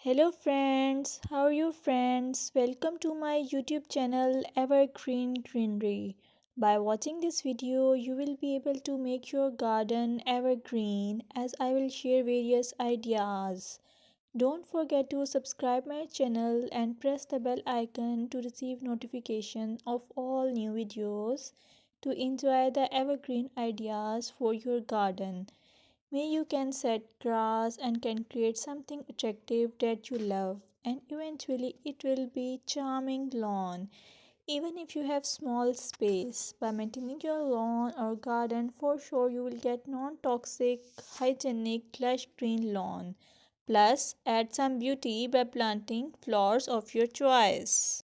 Hello friends, how are you friends? Welcome to my YouTube channel Evergreen Greenery. By watching this video, you will be able to make your garden evergreen as I will share various ideas. Don't forget to subscribe my channel and press the bell icon to receive notification of all new videos to enjoy the evergreen ideas for your garden. May you can set grass and can create something attractive that you love and eventually it will be charming lawn even if you have small space. By maintaining your lawn or garden, for sure you will get non-toxic hygienic lush green lawn. Plus add some beauty by planting flowers of your choice.